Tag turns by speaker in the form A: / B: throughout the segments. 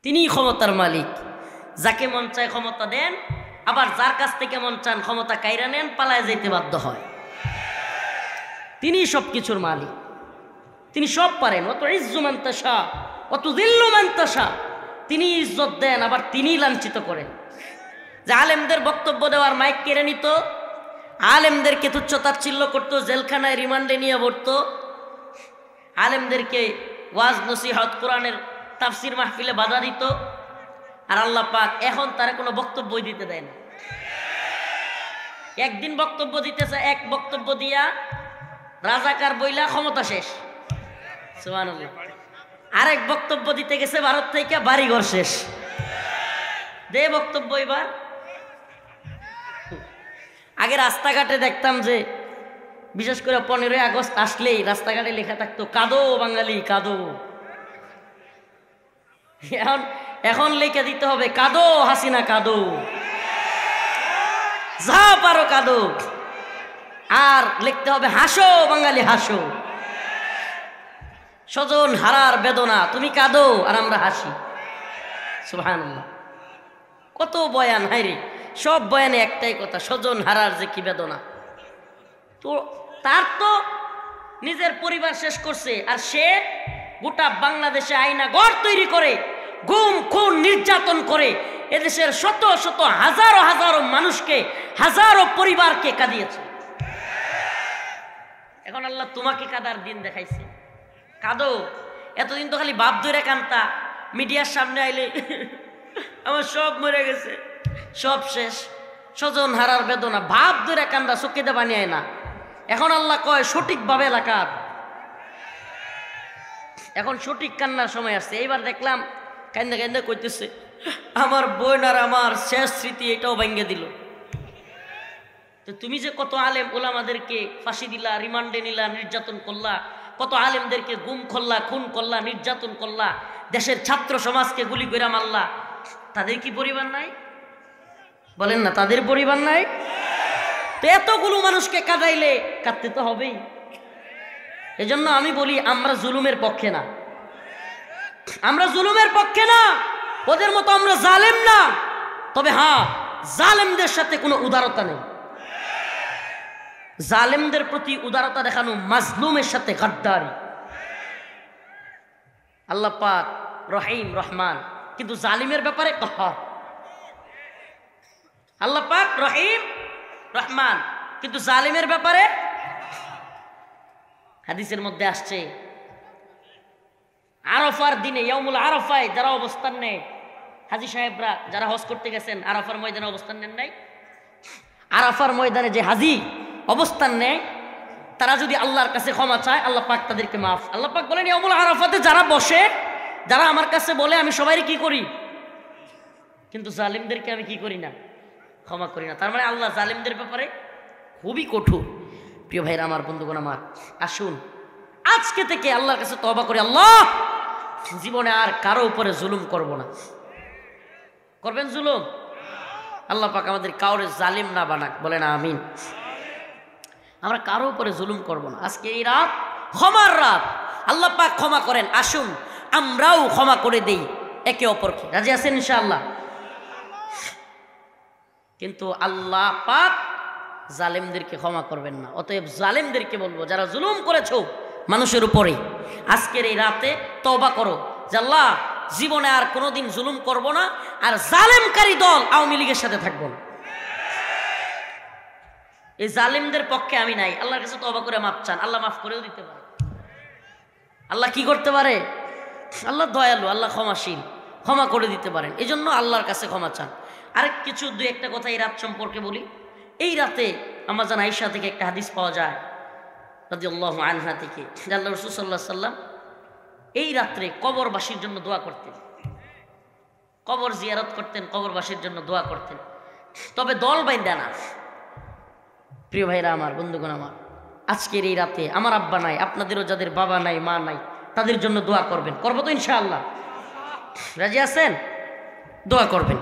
A: তিনিই ক্ষমতার মালিক। যাকে মন চায় ক্ষমতা দেন, আবার যার কাছ থেকে মন চান ক্ষমতা কাইরা নেন, পালায় যেতে বাধ্য হয়। তিনিই সব কিছুর মালিক, তিনি সব পারেন। অত ইজ্জু মান তাশা অত যিল্লু মান তাশা, তিনি ইজ্জত দেন আবার তিনিই লাঞ্ছিত করেন। যে আলেমদের বক্তব্য দেওয়ার মাইক কেড়ে নিত, আলেমদেরকে তুচ্ছ তাচ্ছিল্য করতো, জেলখানায় রিমান্ডে নিয়ে পড়তো, আলেমদেরকে ওয়াজ নসিহত কোরআনের তাফসির মাহফিলে বাধা দিত, আর আল্লাহ পাক এখন তারা কোনো বক্তব্যই দিতে দেয় না। একদিন বক্তব্য দিতেছে, এক বক্তব্য দিয়া রাজাকার বইলা ক্ষমতা শেষ, সুবহানাল্লাহ। আরেক বক্তব্য দিতে গেছে ভারত থেকে, বাড়িঘর শেষ। দে বক্তব্য এবার। আগে রাস্তাঘাটে দেখতাম যে বিশেষ করে 15ই আগস্ট আসলেই রাস্তাঘাটে লেখা থাকতো কাঁদো বাঙালি কাঁদো। এখন লেখা দিতে হবে কাঁদো হাসিনা কাঁদো, যা পারো কাঁদো। আর লিখতে হবে হাসো বাঙালি হাসো, স্বজন হারার বেদনা তুমি কাঁদো আর আমরা হাসি। সুবহানাল্লাহ। কত বয়ান, হায়রে সব বয়ানে একটাই কথা, স্বজন হারার যে কি বেদনা। তো তার তো নিজের পরিবার শেষ করছে, আর সে গোটা বাংলাদেশে আইনা ঘর তৈরি করে গুম খুন নির্যাতন করে এদেশের শত শত হাজারো হাজারো মানুষকে, হাজারো পরিবারকে কাঁদিয়েছে। এখন আল্লাহ তোমাকে কাদার দিন দেখাইছে, কাঁদো। এতদিন তো খালি বাপ ধরে কান্তা, মিডিয়ার সামনে আইলে আমার সব মরে গেছে, সব শেষ, স্বজন হারার বেদনা, ভাব ধরে কান্দা, চোখেতে বানিয়ে না। এখন আল্লাহ কয় সঠিকভাবে এলাকার, এখন সঠিক কান্নার সময় আসছে। এইবার দেখলাম কান্দা কান্দা কইতেছে আমার বোন আর আমার শেষ স্মৃতি এটাও ভেঙে দিল। তো তুমি যে কত আলেম ওলামাদেরকে ফাঁসি দিলা, রিমান্ডে নিলা, নির্যাতন করলা, কত আলেমদেরকে গুম করলা, খুন করলা, নির্যাতন করলা, দেশের ছাত্র সমাজকে গুলি করে মারলা, তাদের কি পরিবার নাই? বলেন না, তাদের পরিবার নাই? তো এতগুলো মানুষকে কাঁদাইলে কাঁদতে তো হবেই। এজন্য আমি বলি আমরা জুলুমের পক্ষে না, আমরা জুলুমের পক্ষে না, ওদের মতো আমরা জালেম না। তবে হ্যাঁ, জালেমদের সাথে কোনো উদারতা নেই। জালেমদের প্রতি উদারতা দেখানো মাজলুমের সাথে গাদ্দারি। আল্লাহ পাক রহিম রহমান, কিন্তু জালিমের ব্যাপারে কাহার। আল্লাহ পাক রহিম রহমান, কিন্তু জালিমের ব্যাপারে। হাদিসের মধ্যে আসছে আরাফার দিনে, ইয়াউমুল আরাফায় যারা অবস্থান নেয়, হাজী সাহেবরা যারা হজ করতে গেছেন আরাফার ময়দানে অবস্থান নেন নাই, আরাফার ময়দানে যে হাজী অবস্থান নেয় তারা যদি আল্লাহর কাছে ক্ষমা চায়, আল্লাহ পাক তাদেরকে মাফ। আল্লাহ পাক বলেন ইয়াউমুল আরাফাতে যারা বসে, যারা আমার কাছে বলে, আমি সবাইকে কি করি, কিন্তু জালিমদেরকে আমি কি করি না, ক্ষমা করি না। তার মানে আল্লাহ জালিমদের ব্যাপারে খুবই কঠোর। প্রিয় ভাইরা আমার, বন্ধুগণ আমার, আসুন আজকে থেকে আল্লাহর কাছে তওবা করি, আল্লাহ জীবনে আর কারো উপরে জুলুম করব না। করবেন জুলুম? আল্লাহ পাক আমাদের কাউরে জালিম না বানাক, বলেন আমিন। আমরা কারো উপরে জুলুম করব না। আজকে এই রাত ক্ষমার রাত, আল্লাহ পাক ক্ষমা করেন। আসুন আমরাও ক্ষমা করে দেই একে অপরকে। রাজি আছেন ইনশাআল্লাহ? কিন্তু আল্লাহ পাক জালেমদেরকে ক্ষমা করবেন না। অতএব জালেমদেরকে বলবো, যারা জুলুম করেছো মানুষের উপরে, আজকের এই রাতে তওবা করো যে আল্লাহ জীবনে আর কোনোদিন জুলুম করব না, আর জালেমকারী দল আওয়ামী লীগের সাথে থাকবো না। এই জালিমদের পক্ষে আমি নাই। আল্লাহর কাছে তওবা করে মাফ চান, আল্লাহ মাফ করেও দিতে পারে। আল্লাহ কি করতে পারে? আল্লাহ দয়ালু, আল্লাহ ক্ষমাশীল, ক্ষমা করে দিতে পারেন। এই জন্য আল্লাহর কাছে ক্ষমা চান। আরেক কিছু দুই একটা কথা এই রাত সম্পর্কে বলি। এই রাতে আম্মা জান আয়েশা থেকে একটা হাদিস পাওয়া যায় রাদিয়াল্লাহু আনহা থেকে, যে আল্লাহ রাসূল সাল্লাল্লাহু আলাইহি সাল্লাম এই রাত্রে কবরবাসীর জন্য দোয়া করতেন, কবর জিয়ারত করতেন, কবরবাসীর জন্য দোয়া করতেন। তবে দল বাইন্দা না। প্রিয় ভাইরা আমার, বন্ধুগণ আমার, আজকের এই রাতে আমার আব্বা নাই, আপনাদেরও যাদের বাবা নাই, মা নাই, তাদের জন্য দোয়া করবেন। করবো তো ইনশাআল্লাহ? রাজি আছেন? দোয়া করবেন,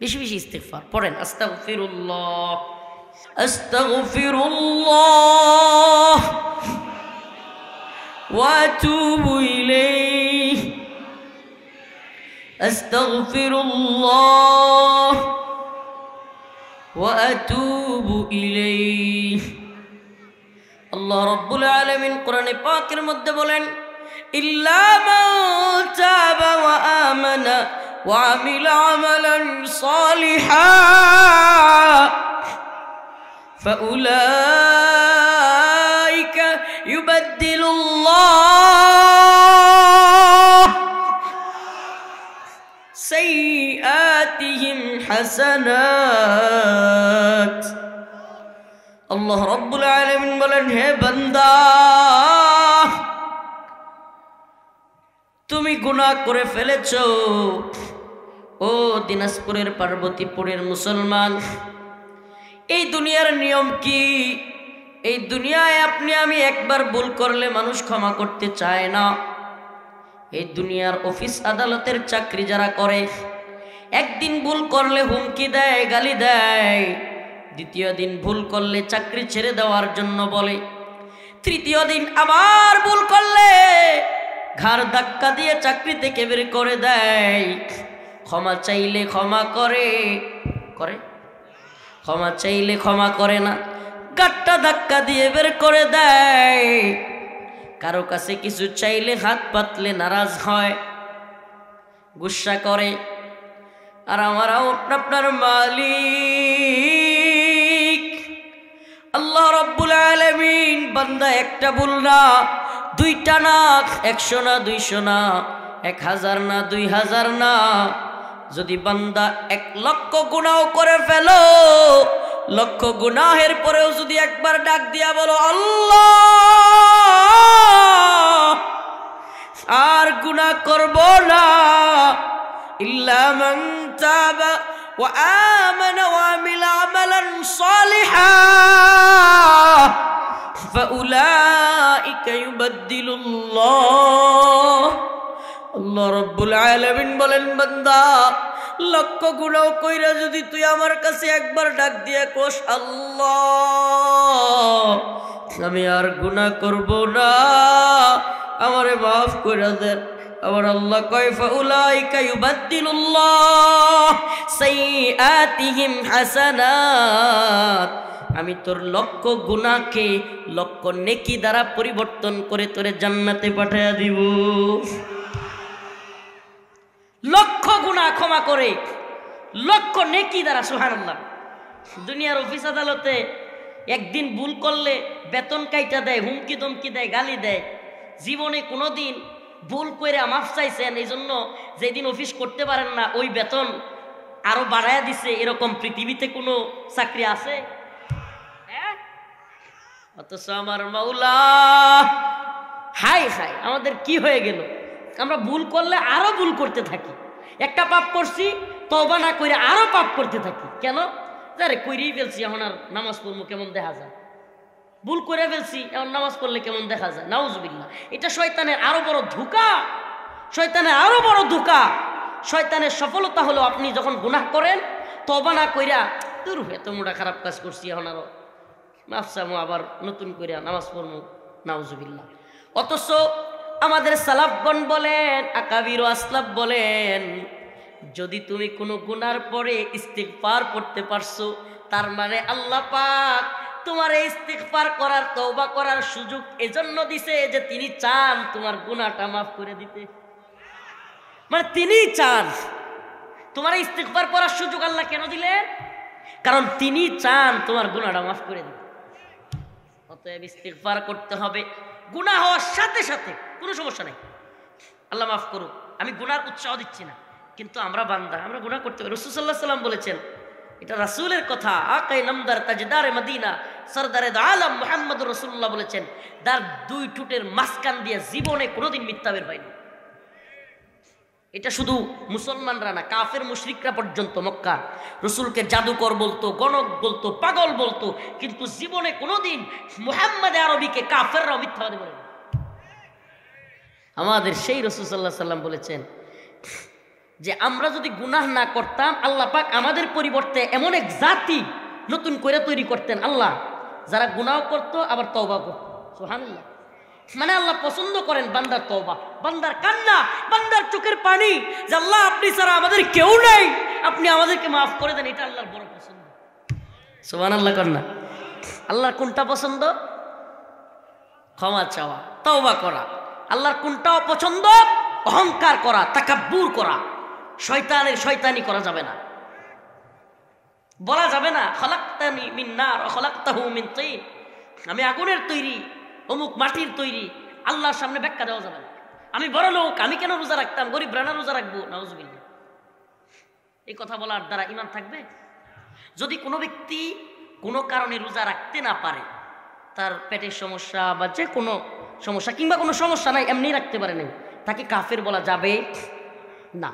A: বেশি বেশি ইস্তিগফার পড়েন। আস্তাগফিরুল্লাহ আস্তাগফিরুল্লাহ ওয়া আতুবু ইলাইহি আস্তাগফিরুল্লাহ ওয়া আতুবু ইলাইহি। আল্লাহ রাব্বুল আলামিন কোরআনে পাকের মধ্যে বলেন, ইল্লা মান তাবা ওয়া আমানা ওয়া আমিলা আমালান সালিহান ফাউলাইকা ইউবাদদিলুল্লাহ সাইয়্যাতিহিম হাসানাত। আল্লাহ রাব্বুল আলামিন বলেন, হে বান্দা, তুমি গুনাহ করে ফেলেছো। ও দিনাজপুরের পার্বতীপুরের মুসলমান, এই দুনিয়ার নিয়ম কি? এই দুনিয়ায় আপনি আমি একবার ভুল করলে মানুষ ক্ষমা করতে চায় না। এই দুনিয়ার অফিস আদালতের চাকরি যারা করে, একদিন ভুল করলে হুমকি দেয়, গালি দেয়। দ্বিতীয় দিন ভুল করলে চাকরি ছেড়ে দেওয়ার জন্য বলে। তৃতীয় দিন আবার ভুল করলে ঘাড় ধাক্কা দিয়ে চাকরি থেকে বের করে দেয়। ক্ষমা চাইলে ক্ষমা করে, ক্ষমা চাইলে ক্ষমা করে না, গাট্টা ধাক্কা দিয়ে বের করে দেয়। কারো কাছে কিছু চাইলে হাত পাতলে নারাজ হয়, গুসা করে। আর আমারও আপনার মালিক আল্লাহ রাব্বুল আলামিন, বান্দা একটা ভুল না, দুইটা না, 100 না, 200 না, 1000 না, 2000 না, যদি বান্দা 1 লক্ষ গুনাহ করে ফেলো, লক্ষ গুনাহের পরেও যদি একবার ডাক দিয়া বলো আল্লাহ, আর গুনাহ করব না, ইল্লা মান তাবা ওয়া আমানা ওয়া আমিলা আমালান সালিহান ফাউলাইকা ইউবাদদিলুল্লাহ। আল্লাহ রাব্বুল আলামিন বলেন, বান্দা, লক্ষ গুনাহ কইরা যদি তুই আমার কাছে একবার ডাক দিয়ে কোস আল্লাহ, আমি আর গুনাহ করব না, আমারে মাফ কইরা দেন, আবার আল্লাহ কয় ফাউলাইকা ইউবাদদিলুল্লাহ সাইয়্যাতিহিম হাসানাত, আমি তোর লক্ষ গুনাহকে লক্ষ নেকি দ্বারা পরিবর্তন করে তোরে জান্নাতে পাঠিয়ে দিব। লক্ষ গুনাহ ক্ষমা করে লক্ষ নেকি দ্বারা, সুবহানাল্লাহ। দুনিয়ার অফিস আদালতে একদিন ভুল করলে বেতন কাইটা দেয়, হুমকি ধমকি দেয়, গালি দেয়। জীবনে কোনোদিন ভুল করে মাফ চাইছেন, এই জন্য যেদিন অফিস করতে পারেন না ওই বেতন আরো বাড়ায়া দিছে, এরকম পৃথিবীতে কোনো চাকরি আছে? অথচ আমার মাওলা, হাই হাই, আমাদের কি হয়ে গেল? আমরা ভুল করলে আরো ভুল করতে থাকি। একটা পাপ করছি, তওবা না করে আরো পাপ করতে থাকি। কেন? আরে কইরেই ফেলছি, এখন আর নামাজ পড়বো কেমন দেখা যায়? ভুল করে ফেলছি, এখন নামাজ পড়লে কেমন দেখা যায়? নাউজুবিল্লাহ। এটা শয়তানের আরো বড় ধোঁকা, শয়তানের আরো বড় ধোঁকা। শয়তানের সফলতা হলো আপনি যখন গুনাহ করেন, তওবা না কইরা দূর এত মোটা খারাপ কাজ করছি, এখন আরো মাফ চামো, আবার নতুন করে নামাজ পড়বো, নাউজুবিল্লাহ। অথচ আমাদের সালাফগণ বলেন, আকাবির ও আসলাফ বলেন, যদি তুমি কোনো গুনার পরে ইস্তিগফার পড়তে পারছো, তার মানে আল্লাহ পাক তোমার এই ইস্তিগফার করার, তওবা করার সুযোগ এজন্য দিছে যে তিনি চান তোমার গুনাহটা মাফ করে দিতে। মানে তিনি চান তোমার ইস্তিগফার করার সুযোগ। আল্লাহ কেন দিলেন? কারণ তিনি চান তোমার গুনাহটা মাফ করে দিতে। অতএব ইস্তিগফার করতে হবে, গুনাহ হওয়ার সাথে সাথে, কোনো সমস্যা নেই, আল্লাহ মাফ করুক, আমি গুনার উৎসাহ দিচ্ছি না, কিন্তু আমরা বান্দা, আমরা গুনাহ করতে পারি। রাসূল সাল্লাল্লাহু আলাইহি ওয়াসাল্লাম বলেছেন, এটা রাসূলের কথা, আকায়ে নামদার তাজদারে মদিনা সরদারে আলম মুহাম্মদুর রাসূলুল্লাহ বলেছেন, তার দুই ঠোঁটের মাঝখান দিয়ে জীবনে কোনোদিন মিথ্যা বের হয়নি। এটা শুধু মুসলমানরা না, কাফের মুশরিকরা পর্যন্ত মক্কা রসুলকে জাদুকর বলতো, গণক বলতো, পাগল বলতো, কিন্তু জীবনে কোনোদিন মুহাম্মদ আরবিকে কাফেররাও মিথ্যাবাদী বলে না। আমাদের সেই রাসূল সাল্লাল্লাহু আলাইহি ওয়াসাল্লাম বলেছেন যে আমরা যদি গুনাহ না করতাম, আল্লাহ পাক আমাদের পরিবর্তে এমন এক জাতি নতুন করে তৈরি করতেন আল্লাহ, যারা গুনাহ করতো আবার তওবা করতো। সুবহানাল্লাহ। মানে আল্লাহ পছন্দ করেন বান্দার তওবা, বান্দার কান্না, বান্দার চোখের পানি, যে আল্লাহ আপনি ছাড়া আমাদের কেউ নেই, আপনি আমাদেরকে মাফ করে দেন। এটা আল্লাহর বড় পছন্দ। সুবহানাল্লাহ কন্যা। আল্লাহর কোনটা পছন্দ? ক্ষমা চাওয়া, তওবা করা। আল্লাহর কোনটাও পছন্দ? অহংকার করা, তাকাব্বুর করা, শয়তানি করা যাবে না। বলা যাবে না খলাকতানি মিন নার ওয়া খলাকতাহু মিন তিন, আমি আগুনের তৈরি, অমুক মাটির তৈরি। আল্লাহর সামনে ব্যাখ্যা দেওয়া যাবে না। আমি বড় লোক, আমি কেন রোজা রাখতাম, গরিব রানা রোজা রাখবো? নাউজুবিল্লাহ। এই কথা বলার দ্বারা ঈমান থাকবে? যদি কোনো ব্যক্তি কোনো কারণে রোজা রাখতে না পারে, তার পেটের সমস্যা বা যে কোনো সমস্যা, কিংবা কোনো সমস্যা নাই, এমনি রাখতে পারে নাই, তাকে কাফের বলা যাবে না।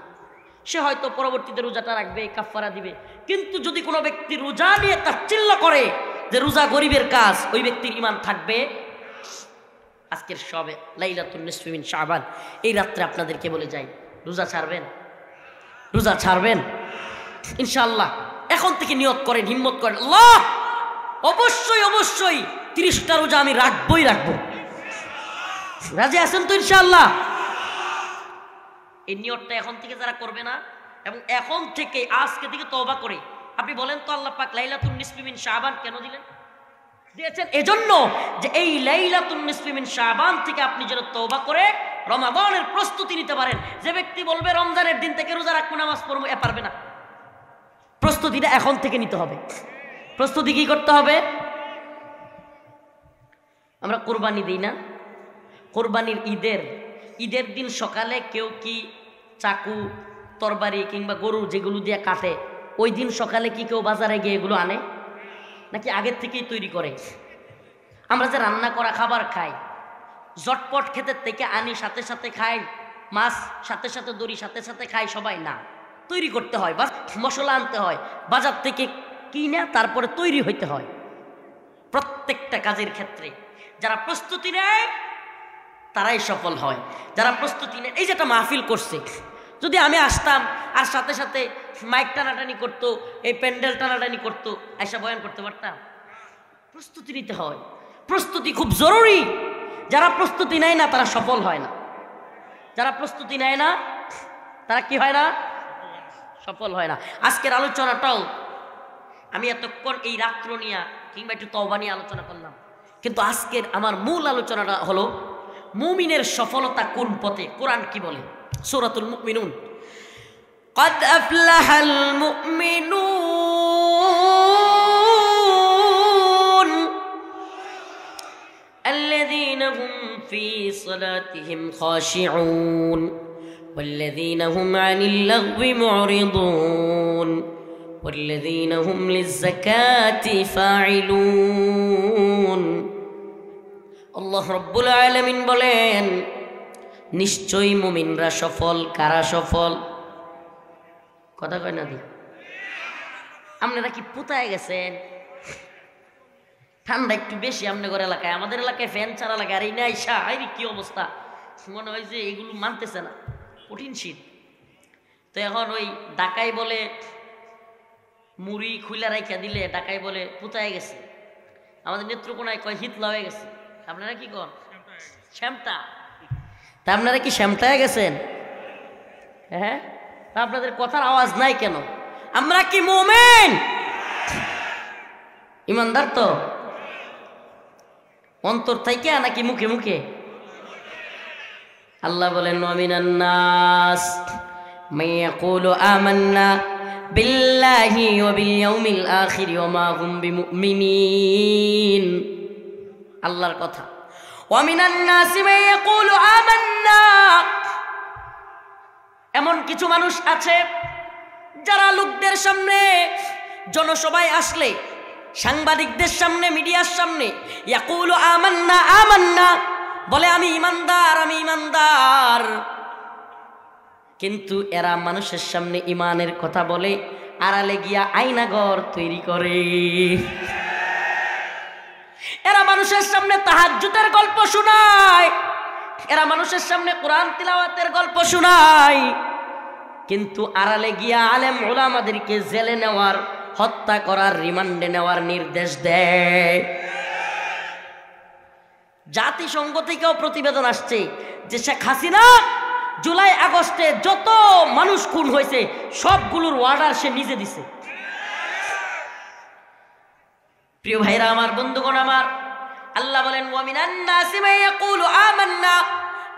A: সে হয়তো পরবর্তীতে রোজাটা রাখবে, কাফারা দিবে। কিন্তু যদি কোনো ব্যক্তি রোজা নিয়ে তাচ্ছিল্য করে যে রোজা গরিবের কাজ, ওই ব্যক্তির ঈমান থাকবে। আজকের সবে লাইলাতুন নিসফি মিন শাবান, এই রাত্রে আপনাদেরকে বলে যাই, রোজা ছাড়বেন? রোজা ছাড়বেন ইনশাআল্লাহ। এখন থেকে নিয়ত করেন, হিম্মত করেন, আল্লাহ অবশ্যই অবশ্যই 30টা রোজা আমি রাখবই রাখবো। রাজি আছেন তো ইনশাআল্লাহ? এই নিয়তটা এখন থেকে যারা করবে না, এবং এখন থেকে আজকে থেকে তওবা করে, আপনি বলেন তো আল্লাহ পাক লাইলাতুন নিসফি মিন শাবান কেন দিলেন? দিয়েছেন এজন্য যে এই লাইলাতুন নিসফি মিন শাবান থেকে আপনি যেন তওবা করে রমাদানের প্রস্তুতি নিতে পারেন। যে ব্যক্তি বলবে রমজানের দিন থেকে রোজা রাখবো, নামাজ পড়বো, এ পারবে না। প্রস্তুতিটা এখন থেকে নিতে হবে। প্রস্তুতি কি করতে হবে? আমরা কোরবানি দিই না? কোরবানির ঈদের দিন সকালে কেউ কি চাকু, তরবারি কিংবা গরু যেগুলো দিয়ে কাটে, ওই দিন সকালে কি কেউ বাজারে গিয়ে এগুলো আনে, নাকি আগের থেকেই তৈরি করে? আমরা যে রান্না করা খাবার খাই, জটপট খেতে থেকে আনি, সাথে সাথে খাই, মাছ সাথে সাথে দড়ি সাথে সাথে খাই, সবাই না, তৈরি করতে হয়, বা মশলা আনতে হয় বাজার থেকে কিনে, তারপরে তৈরি হইতে হয়। প্রত্যেকটা কাজের ক্ষেত্রে যারা প্রস্তুতি নেয় তারাই সফল হয়। যারা প্রস্তুতি নেয়, এই যে একটা মাহফিল করছে, যদি আমি আসতাম আর সাথে সাথে মাইক টানাটানি করতো, এই প্যান্ডেল টানাটানি করতো, এসে বয়ান করতে পারতাম? প্রস্তুতি নিতে হয়, প্রস্তুতি খুব জরুরি। যারা প্রস্তুতি নেয় না তারা সফল হয় না। যারা প্রস্তুতি নেয় না তারা কি হয় না? সফল হয় না। আজকের আলোচনাটাও আমি এতক্ষণ এই রাত্র নিয়ে কিংবা একটু তওবা নিয়ে আলোচনা করলাম, কিন্তু আজকের আমার মূল আলোচনাটা হলো মুমিনের সফলতা কোন পথে, কোরআন কি বলে। সূরাতুল মুমিনুন, قد أفلح المؤمنون الذين هم في صلاتهم خاشعون والذين هم عن اللغو معرضون والذين هم للزكاة فاعلون। আল্লাহ রাব্বুল আলামিন বলেন, নিশ্চয়ই মুমিনরা সফল। কারা সফল? কথা কয় না দি? আপনারা কি পুতায় গেছেন? ঠান্ডা একটু বেশি আপনাদের এলাকায়, আমাদের এলাকায় ফ্যান ছাড়া লাগে। আর এই না আইসা আইরি কি অবস্থা, মনে হয় যে এগুলো মানতেছে না, কঠিন শীত। তো এখন ওই ডাকাই বলে মুড়ি খুইলা রাইখা দিলে, ডাকাই বলে পুতায় গেছে। আমাদের নেত্রকোনায় কয় হিতলা হয়ে গেছে। আপনারা কি কন? শ্যামটা। তা আপনারা কি শ্যামটায় গেছেন? হ্যাঁ, তা আপনাদের কথার আওয়াজ নাই কেন? আমরা কি মুমিন? ইমানদার তো অন্তর থেকে নাকি মুখে মুখে? আল্লাহ বলেন, ওয়ামিনান নাস মান ইয়াকুলু আমান্না বিল্লাহি ওয়া বিল ইয়াউমিল আখির ওয়া মা হুম বিমুমিনিন। আল্লাহর কথা, ওয়ামিনান নাস মান ইয়াকুলু আমান্না। এমন কিছু মানুষ আছে যারা লোকদের সামনে, জনসভায় আসলে, সাংবাদিকদের সামনে, মিডিয়ার সামনে ইয়াকুলু আমান্না আমান্না বলে, আমি ইমানদার, আমি ইমানদার। কিন্তু এরা মানুষের সামনে ইমানের কথা বলে, আড়ালে গিয়া আয়নাঘর তৈরি করে। এরা মানুষের সামনে তাহাজ্জুদের গল্প শোনায়, এরা মানুষের সামনে কোরআন তিলাওয়াতের গল্প শোনায়, কিন্তু আড়ালে গিয়া আলেম উলামাদেরকে জেলে নেওয়ার, হত্যা করার, রিমান্ডে নেওয়ার নির্দেশ দেয়। জাতিসংঘ থেকেও প্রতিবেদন আসছে যে শেখ হাসিনা জুলাই আগস্টে যত মানুষ খুন হয়েছে সবগুলোর অর্ডার সে নিজে দিছে। প্রিয় ভাইরা আমার, বন্ধুগণ আমার, আল্লাহ বলেন ওয়া মিনান নাসি মান ইয়াকুলু আমান্না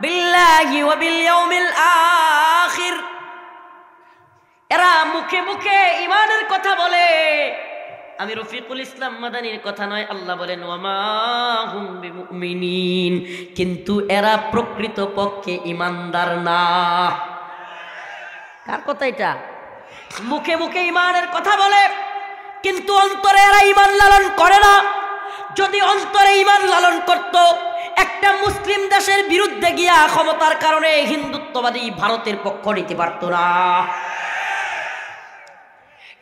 A: বিল্লাহি ওয়া বিল ইয়াউমিল আখির। এরা মুখে মুখে ঈমানের কথা বলে, আমি রফিকুল ইসলাম মাদানির কথা নয়। আল্লাহ বলেন ওয়া মা হুম বিমুমিনিন, কিন্তু এরা প্রকৃত পক্ষে ঈমানদার না। কার কথা এটা? মুখে মুখে ঈমানের কথা বলে কিন্তু অন্তরে এরা ঈমান লালন করে না। যদি অন্তরে ঈমান লালন করত, একটা মুসলিম দেশের বিরুদ্ধে গিয়া ক্ষমতার কারণে হিন্দুত্ববাদী ভারতের পক্ষ নিতে পারত না।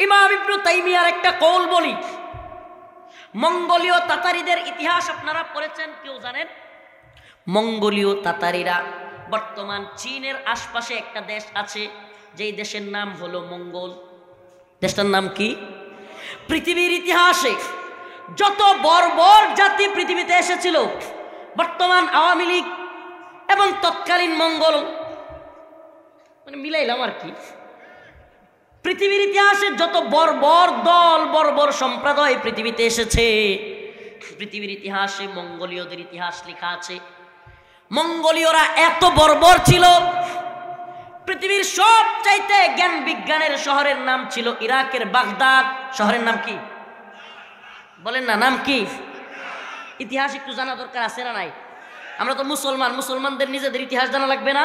A: ইমাম ইবনে তাইমিয়ার একটা কওল বলি। মঙ্গোলীয় তাতারিদের ইতিহাস আপনারা পড়েছেন, কেউ জানেন? মঙ্গোলীয় তাতারিরা বর্তমান চীনের আশপাশে একটা দেশ আছে, যেই দেশের নাম হলো মঙ্গল। দেশটার নাম কি? পৃথিবীর ইতিহাসে যত বর্বর জাতি পৃথিবীতে এসেছিল, বর্তমান আওয়ামী লীগ এবং তৎকালীন মঙ্গল, মানে মিলাইলাম আর কি, পৃথিবীর ইতিহাসে যত বর্বর দল বর্বর সম্প্রদায় পৃথিবীতে এসেছে, পৃথিবীর ইতিহাসে মঙ্গোলীয়দের ইতিহাস লেখা আছে। মঙ্গোলীয়রা এত বর্বর ছিল, পৃথিবীর সবচাইতে জ্ঞান বিজ্ঞানের শহরের নাম ছিল ইরাকের বাগদাদ। শহরের নাম কি বলেন না? নাম কি? ইতিহাস একটু জানা দরকার আছে না নাই? আমরা তো মুসলমান, মুসলমানদের নিজেদের ইতিহাস জানা লাগবে না?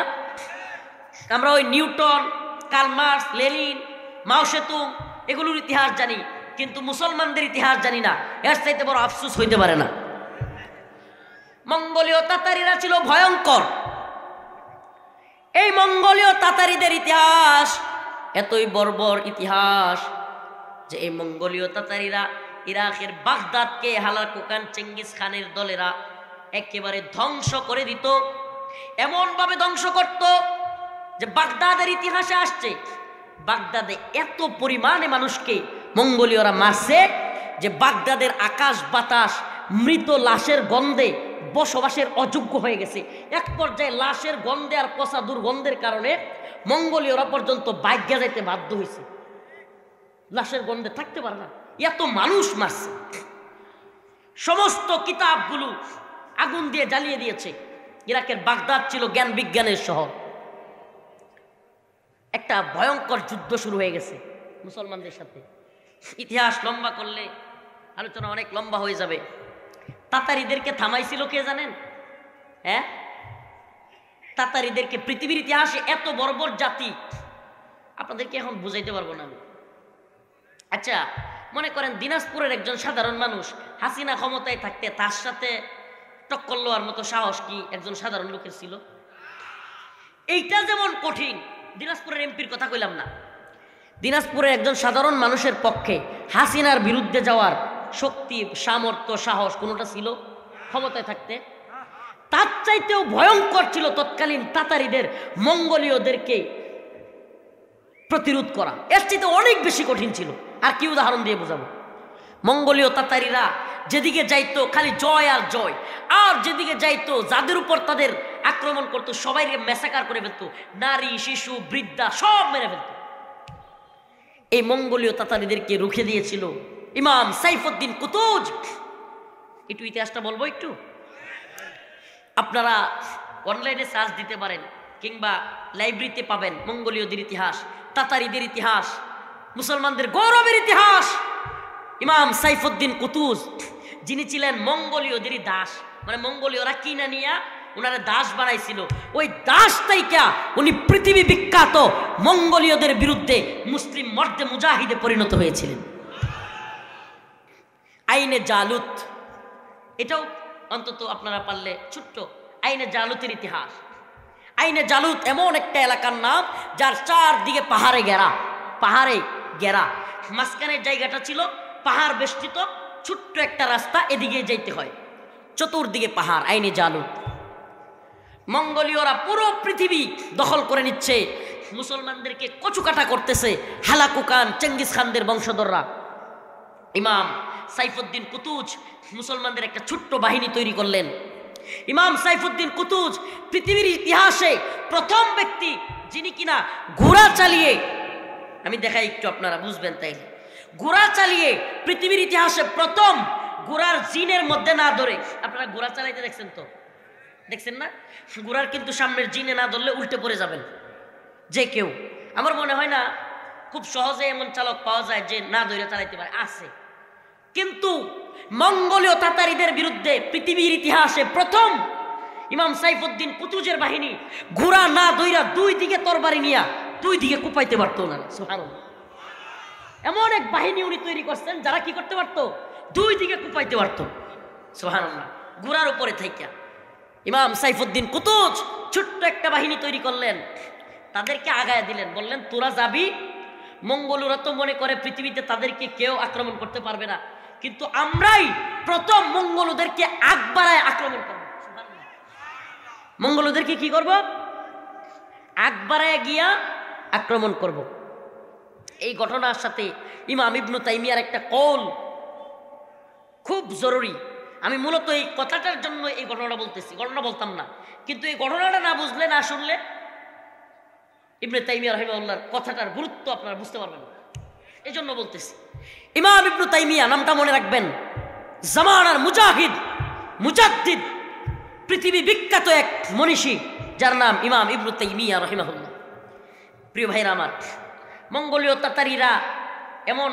A: আমরা ওই নিউটন, কার্ল মার্কস, লেনিন, মাও সেতুং এগুলোর ইতিহাস জানি, কিন্তু মুসলমানদের ইতিহাস জানি না। এর চাইতে বড় আফসোস হইতে পারে না। মঙ্গোলীয় তাতারিরা ছিল ভয়ঙ্কর। এই মঙ্গোলীয় তাতারিদের ইতিহাস এতই বর্বর ইতিহাস যে এই মঙ্গোলীয় তাতারিরা ইরাকের বাগদাদকে হালাকুকান চেঙ্গিস খানের দলেরা একেবারে ধ্বংস করে দিত। এমন ভাবে ধ্বংস করত যে বাগদাদের ইতিহাসে আসছে, বাগদাদে এত পরিমাণে মানুষকে মঙ্গোলীয়রা মারছে যে বাগদাদের আকাশ বাতাস মৃত লাশের গন্ধে বসবাসের অযোগ্য হয়ে গেছে। এক পর্যায়ে লাশের গন্ধে আর পচা দুর্গন্ধের কারণে মঙ্গোলীয়রা পর্যন্ত বাইজ্ঞা যাইতে বাধ্য হয়েছে, লাশের গন্ধে থাকতে পারে না, এত মানুষ মারছে। সমস্ত কিতাবগুলো আগুন দিয়ে জ্বালিয়ে দিয়েছে। ইরাকের বাগদাদ ছিল জ্ঞান বিজ্ঞানের শহর। একটা ভয়ঙ্কর যুদ্ধ শুরু হয়ে গেছে মুসলমানদের সাথে। ইতিহাস লম্বা করলে আলোচনা অনেক লম্বা হয়ে যাবে। তাতারিদেরকে থামাইছিল কে জানেন? হ্যাঁ, তাতারিদেরকে পৃথিবীর ইতিহাসে এত বর্বর জাতি, আপনাদেরকে এখন বুঝাইতে পারবো না আমি। আচ্ছা, মনে করেন দিনাজপুরের একজন সাধারণ মানুষ হাসিনা ক্ষমতায় থাকতে তার সাথে টক্কর লওয়ার মতো সাহস কি একজন সাধারণ লোকের ছিল? এইটা যেমন কঠিন, দিনাজপুরের এমপির কথা কইলাম না, দিনাজপুরের একজন সাধারণ মানুষের পক্ষে হাসিনার বিরুদ্ধে যাওয়ার শক্তি, সামর্থ্য, সাহস কোনোটা ছিল ক্ষমতায় থাকতে? তার চাইতেও ভয়ঙ্কর ছিল তৎকালীন তাতারিদের মঙ্গোলীয়দেরকে প্রতিরোধ করা। এর চাইতে অনেক বেশি কঠিন ছিল। আর কি উদাহরণ দিয়ে বোঝাবো? মঙ্গোলীয় তাতারিরা যেদিকে যাইতো খালি জয় আর জয়, আর যেদিকে যাইতো যাদের উপর তাদের আক্রমণ করতো সবাইকে মেসাকার করে ফেলতো, নারী, শিশু, বৃদ্ধা সব মেরে ফেলতো। এই মঙ্গোলীয় তাতারিদেরকে রুখে দিয়েছিল ইমাম সাইফুদ্দিন কুতুজ। একটু ইতিহাসটা বলবো একটু, আপনারা অনলাইনে সার্চ দিতে পারেন কিংবা লাইব্রেরিতে পাবেন মঙ্গোলীয়দের ইতিহাস, তাতারিদের ইতিহাস, মুসলমানদের গৌরবের ইতিহাস। ইমাম সাইফুদ্দিন কুতুজ যিনি ছিলেন মঙ্গোলীয়দেরই দাস, মানে মঙ্গোলীয়রা কিনা নিয়া ওনারা দাস বানাইছিল, ওই দাস তাইকা উনি পৃথিবী বিখ্যাত মঙ্গোলীয়দের বিরুদ্ধে মুসলিম মর্দে মুজাহিদে পরিণত হয়েছিলেন। আইনে জালুত, এটাও অন্তত আপনারা পারলে ছোট্ট আইনে জালুতের ইতিহাস। আইনে জালুত এমন একটা এলাকার নাম যার চারদিকে পাহাড়ে ঘেরা, পাহাড়ে ঘেরা, মাঝখানের জায়গাটা ছিল পাহাড় বেষ্টিত, ছোট্ট একটা রাস্তা, এদিকে যাইতে হয়, চতুর্দিকে পাহাড়। আইনে জালুত। মঙ্গোলীয়রা পুরো পৃথিবী দখল করে নিচ্ছে, মুসলমানদেরকে কচুকাটা করতেছে হালাকুকান চেঙ্গিস খানদের বংশধররা। ইমাম সাইফুদ্দিন কুতুজ মুসলমানদের একটা ছোট্ট বাহিনী তৈরি করলেন। ইমাম সাইফুদ্দিন কুতুজ পৃথিবীর ইতিহাসে প্রথম ব্যক্তি যিনি কিনা ঘোড়া চালিয়ে, আমি দেখাই একটু আপনারা বুঝবেন তাইলে, ঘোড়া চালিয়ে পৃথিবীর ইতিহাসে প্রথম ঘোড়ার জিনের মধ্যে না ধরে, আপনারা ঘোড়া চালাইতে দেখছেন তো, দেখছেন না? ঘোড়ার কিন্তু সামনের জিনে না ধরলে উল্টে পড়ে যাবেন যে কেউ। আমার মনে হয় না খুব সহজে এমন চালক পাওয়া যায় যে না ধরে চালাইতে পারে, আছে। কিন্তু মঙ্গোলীয় তাতারিদের বিরুদ্ধে পৃথিবীর ইতিহাসে প্রথম ইমাম সাইফুদ্দিন কুতুজের বাহিনী ঘোড়া না ধইরা দুই দিকে তরবারি নিয়া দুই দিকে কুপাইতে পারতো না। সুবহানাল্লাহ, এমন এক বাহিনী উনি তৈরি করছেন যারা কি করতে পারতো, দুই দিকে কুপাইতে পারতো। সুবহানাল্লাহ, ঘোড়ার উপরে থাইকা ইমাম সাইফুদ্দিন কুতুজ ছোট্ট একটা বাহিনী তৈরি করলেন, তাদেরকে আগায় দিলেন, বললেন তোরা যাবি। মঙ্গোলরা তো মনে করে পৃথিবীতে তাদেরকে কেউ আক্রমণ করতে পারবে না, কিন্তু আমরাই প্রথম মঙ্গোলদেরকে আগ বাড়ায় আক্রমণ করব। মঙ্গোলদেরকে কি করব? আগ বাড়ায় গিয়া আক্রমণ করব। এই ঘটনার সাথে ইমাম ইবনু তাইমিয়ার একটা কওল খুব জরুরি। আমি মূলত এই কথাটার জন্য এই ঘটনাটা বলতেছি, ঘটনা বলতাম না, কিন্তু এই ঘটনাটা না বুঝলে, না শুনলে ইবনে তাইমিয়া রাহিমাহুল্লাহর কথাটার গুরুত্ব আপনারা বুঝতে পারবেন না, এই জন্য বলতেছি। ইমাম ইবনু তাইমিয়া নামটা মনে রাখবেন, জামানার মুজাহিদ, মুজাদ্দিদ, পৃথিবী বিখ্যাত এক মনীষী যার নাম ইমাম ইবনু তাইমিয়া রাহিমাহুল্লাহ। প্রিয় ভাইরা আমার, মঙ্গোলীয় তাতারিরা এমন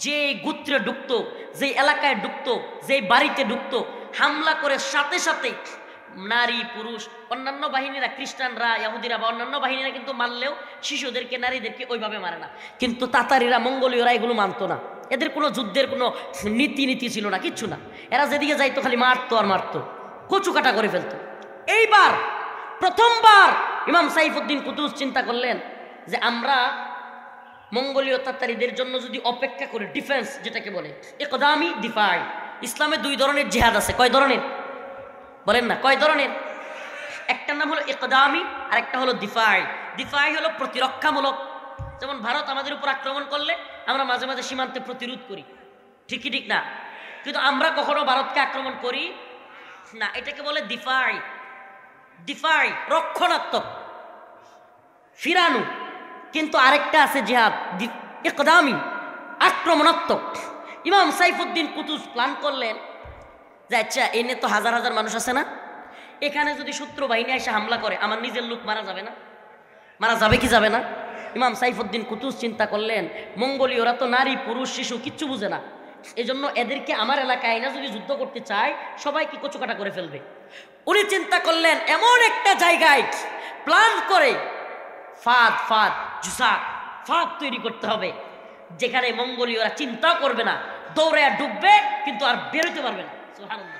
A: যে গোত্রে ঢুকতো, যে এলাকায় ঢুকতো, যে বাড়িতে ঢুকতো, হামলা করে সাথে সাথে নারী পুরুষ, অন্যান্য বাহিনীরা, খ্রিস্টানরা, ইহুদিরা বা অন্যান্য বাহিনীরা কিন্তু মারলেও শিশুদেরকে, নারীদেরকে ওইভাবে মারে না। কিন্তু তাতারিরা, মঙ্গোলীয়রা এগুলো মানতো না। এদের কোনো যুদ্ধের কোনো নীতি ছিল না, কিচ্ছু না। এরা যেদিকে যাইতো খালি মারতো আর মারতো, কচু কাটা করে ফেলতো। এইবার প্রথমবার ইমাম সাইফুদ্দিন কুতুজ চিন্তা করলেন যে আমরা মঙ্গোলীয় তাতারিদের জন্য যদি অপেক্ষা করি, ডিফেন্স যেটাকে বলে, ইকদামি, দিফাই। ইসলামে দুই ধরনের জিহাদ আছে। কয় ধরনের বলেন না? কয় ধরনের? একটা নাম হলো ইকদামি আর একটা হলো দিফাই। দিফাই হলো প্রতিরক্ষামূলক। যেমন ভারত আমাদের উপর আক্রমণ করলে আমরা মাঝে মাঝে সীমান্তে প্রতিরোধ করি, ঠিকই ঠিক না? কিন্তু আমরা কখনো ভারতকে আক্রমণ করি না, এটাকে বলে দিফাই। দিফাই রক্ষণাত্মক, ফিরানো। কিন্তু আরেকটা আছে জিহাদ, ইকদামি, আক্রমণাত্মক। ইমাম সাইফুদ্দিন কুতুজ প্ল্যান করলেন যে আচ্ছা, এনে তো হাজার হাজার মানুষ আছে না, এখানে যদি শত্রু বাহিনী এসে হামলা করে আমার নিজের লোক মারা যাবে না? মারা যাবে কি যাবে না? ইমাম সাইফুদ্দিন কুতুজ চিন্তা করলেন মঙ্গোলীয়রা তো নারী পুরুষ শিশু কিচ্ছু বুঝে না, এজন্য এদেরকে আমার এলাকায় না যদি যুদ্ধ করতে চায় সবাই কি কচুকাটা করে ফেলবে। উনি চিন্তা করলেন এমন একটা জায়গায় প্ল্যান করে ফাঁদ তৈরি করতে হবে যেখানে মঙ্গোলীয়রা চিন্তা করবে না, দৌড়ে ডুববে কিন্তু আর বেরোতে পারবে না। সুবহানাল্লাহ।